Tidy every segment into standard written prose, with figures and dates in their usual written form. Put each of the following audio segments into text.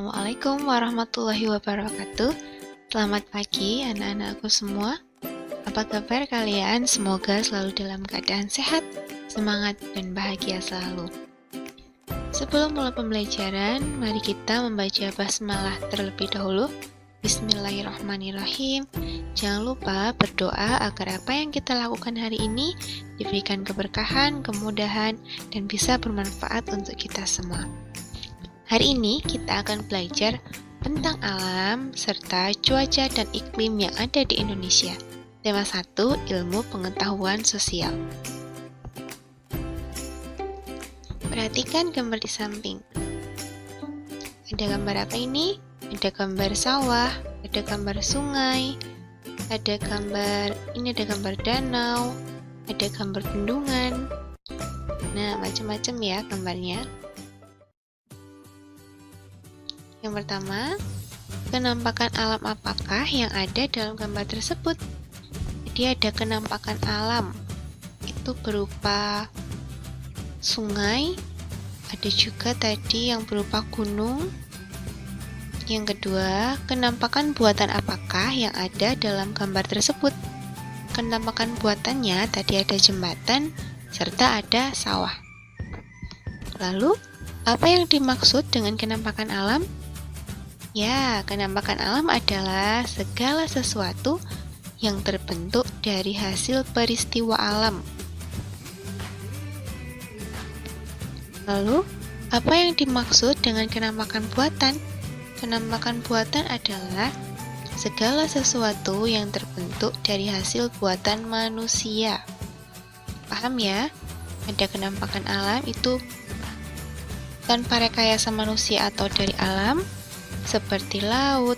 Assalamualaikum warahmatullahi wabarakatuh. Selamat pagi anak-anakku semua. Apa kabar kalian? Semoga selalu dalam keadaan sehat, semangat, dan bahagia selalu. Sebelum mulai pembelajaran, mari kita membaca basmalah terlebih dahulu. Bismillahirrahmanirrahim. Jangan lupa berdoa agar apa yang kita lakukan hari ini diberikan keberkahan, kemudahan, dan bisa bermanfaat untuk kita semua. Hari ini kita akan belajar tentang alam serta cuaca dan iklim yang ada di Indonesia. Tema 1, ilmu pengetahuan sosial. Perhatikan gambar di samping. Ada gambar apa ini? Ada gambar sawah, ada gambar sungai, ada gambar danau, ada gambar bendungan. Nah, macam-macam ya gambarnya. Yang pertama, kenampakan alam apakah yang ada dalam gambar tersebut? Jadi ada kenampakan alam, itu berupa sungai, ada juga tadi yang berupa gunung. Yang kedua, kenampakan buatan apakah yang ada dalam gambar tersebut? Kenampakan buatannya tadi ada jembatan, serta ada sawah. Lalu, apa yang dimaksud dengan kenampakan alam? Ya, kenampakan alam adalah segala sesuatu yang terbentuk dari hasil peristiwa alam. Lalu, apa yang dimaksud dengan kenampakan buatan? Kenampakan buatan adalah segala sesuatu yang terbentuk dari hasil buatan manusia. Paham ya? Ada kenampakan alam itu tanpa rekayasa manusia atau dari alam, seperti laut,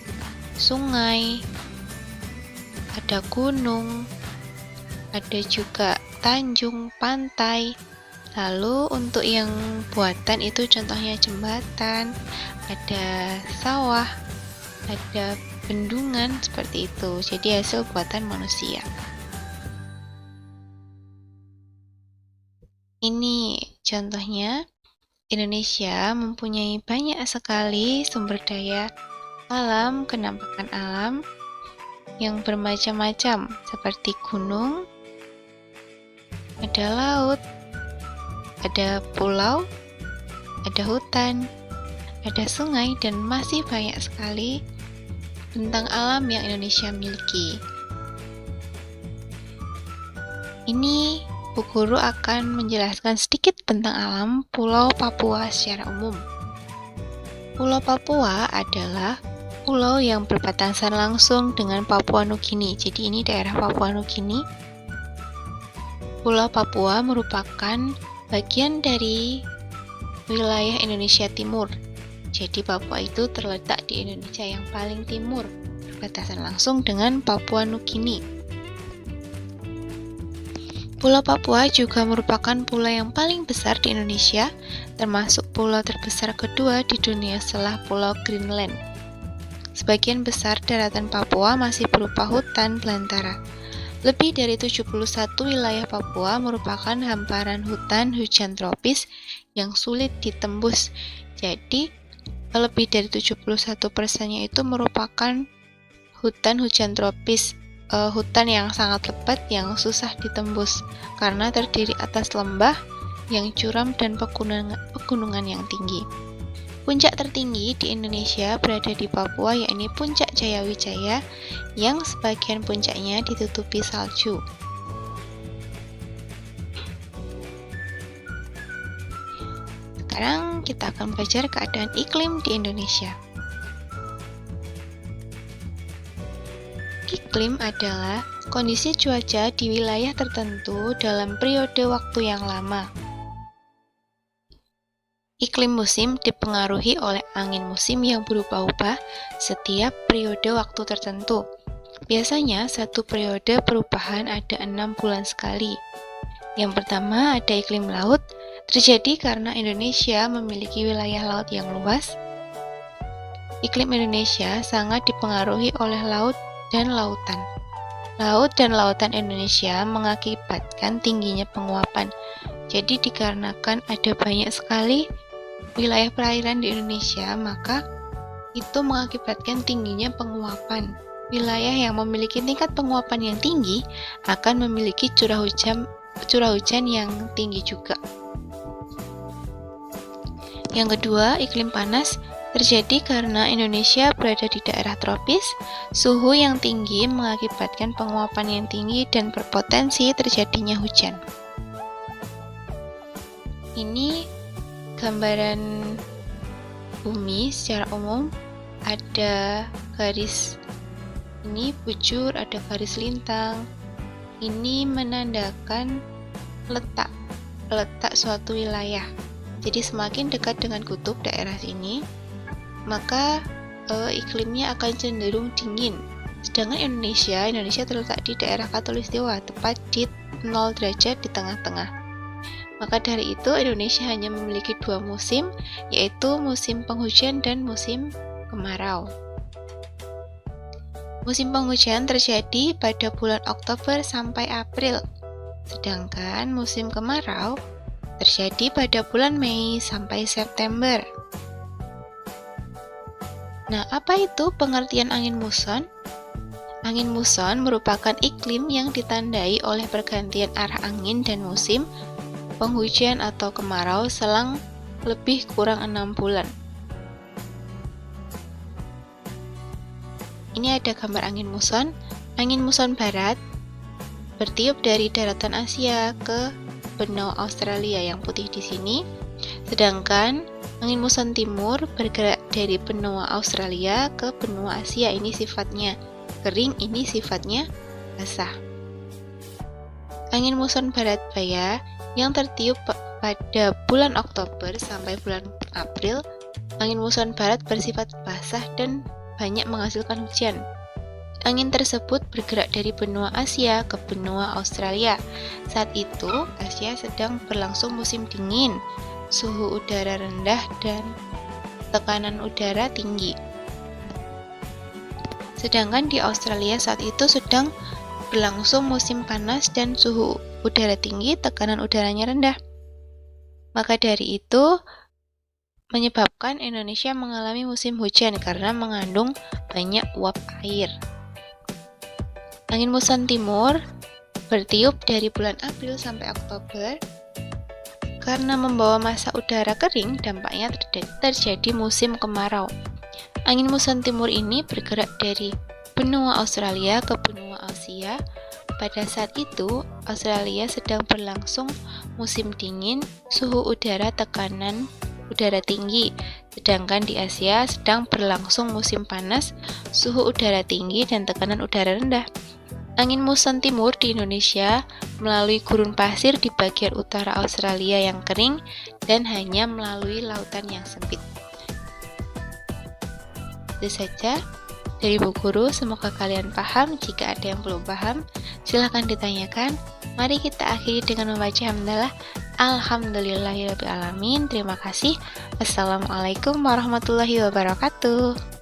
sungai, ada gunung, ada juga tanjung, pantai. Lalu untuk yang buatan itu contohnya jembatan, ada sawah, ada bendungan, seperti itu. Jadi hasil buatan manusia. Ini contohnya. Indonesia mempunyai banyak sekali sumber daya alam, kenampakan alam yang bermacam-macam, seperti gunung, ada laut, ada pulau, ada hutan, ada sungai, dan masih banyak sekali tentang alam yang Indonesia miliki. Ini Bu Guru akan menjelaskan sedikit tentang alam Pulau Papua secara umum. Pulau Papua adalah pulau yang berbatasan langsung dengan Papua Nugini. Jadi ini daerah Papua Nugini. Pulau Papua merupakan bagian dari wilayah Indonesia Timur. Jadi Papua itu terletak di Indonesia yang paling timur, berbatasan langsung dengan Papua Nugini. Pulau Papua juga merupakan pulau yang paling besar di Indonesia, termasuk pulau terbesar kedua di dunia setelah Pulau Greenland. Sebagian besar daratan Papua masih berupa hutan belantara. Lebih dari 71 wilayah Papua merupakan hamparan hutan hujan tropis yang sulit ditembus. Jadi, lebih dari 71%-nya itu merupakan hutan hujan tropis. Hutan yang sangat lebat yang susah ditembus karena terdiri atas lembah yang curam dan pegunungan yang tinggi. Puncak tertinggi di Indonesia berada di Papua, yakni Puncak Jayawijaya yang sebagian puncaknya ditutupi salju. Sekarang kita akan belajar keadaan iklim di Indonesia. Iklim adalah kondisi cuaca di wilayah tertentu dalam periode waktu yang lama. Iklim musim dipengaruhi oleh angin musim yang berubah-ubah setiap periode waktu tertentu. Biasanya satu periode perubahan ada 6 bulan sekali. Yang pertama ada iklim laut, terjadi karena Indonesia memiliki wilayah laut yang luas. Iklim Indonesia sangat dipengaruhi oleh laut dan lautan. Laut dan lautan Indonesia mengakibatkan tingginya penguapan. Jadi dikarenakan ada banyak sekali wilayah perairan di Indonesia, maka itu mengakibatkan tingginya penguapan. Wilayah yang memiliki tingkat penguapan yang tinggi akan memiliki curah hujan yang tinggi juga. Yang kedua, iklim panas terjadi karena Indonesia berada di daerah tropis. Suhu yang tinggi mengakibatkan penguapan yang tinggi dan berpotensi terjadinya hujan. Ini gambaran bumi secara umum, ada garis ini bujur, ada garis lintang. Ini menandakan letak suatu wilayah. Jadi semakin dekat dengan kutub daerah sini, maka iklimnya akan cenderung dingin. Sedangkan Indonesia terletak di daerah Khatulistiwa, tepat di 0 derajat di tengah-tengah. Maka dari itu Indonesia hanya memiliki 2 musim, yaitu musim penghujan dan musim kemarau. Musim penghujan terjadi pada bulan Oktober sampai April, sedangkan musim kemarau terjadi pada bulan Mei sampai September. Nah, apa itu pengertian angin muson? Angin muson merupakan iklim yang ditandai oleh pergantian arah angin dan musim penghujan atau kemarau selang lebih kurang 6 bulan. Ini ada gambar angin muson. Angin muson barat bertiup dari daratan Asia ke benua Australia yang putih di sini. Sedangkan angin muson timur bergerak dari benua Australia ke benua Asia. Ini sifatnya kering, ini sifatnya basah. Angin muson barat daya yang tertiup pada bulan Oktober sampai bulan April. Angin muson barat bersifat basah dan banyak menghasilkan hujan. Angin tersebut bergerak dari benua Asia ke benua Australia. Saat itu, Asia sedang berlangsung musim dingin, suhu udara rendah dan tekanan udara tinggi. Sedangkan di Australia saat itu sedang berlangsung musim panas dan suhu udara tinggi, tekanan udaranya rendah. Maka dari itu, menyebabkan Indonesia mengalami musim hujan karena mengandung banyak uap air. Angin muson timur bertiup dari bulan April sampai Oktober. Karena membawa massa udara kering, dampaknya terjadi musim kemarau. Angin muson timur ini bergerak dari benua Australia ke benua Asia. Pada saat itu, Australia sedang berlangsung musim dingin, suhu udara tekanan udara tinggi, sedangkan di Asia sedang berlangsung musim panas, suhu udara tinggi dan tekanan udara rendah. Angin muson timur di Indonesia melalui gurun pasir di bagian utara Australia yang kering dan hanya melalui lautan yang sempit. Itu saja dari Bu Guru, semoga kalian paham. Jika ada yang belum paham, silahkan ditanyakan. Mari kita akhiri dengan membaca hamdalah. Alhamdulillahirabbil alamin. Terima kasih. Wassalamualaikum warahmatullahi wabarakatuh.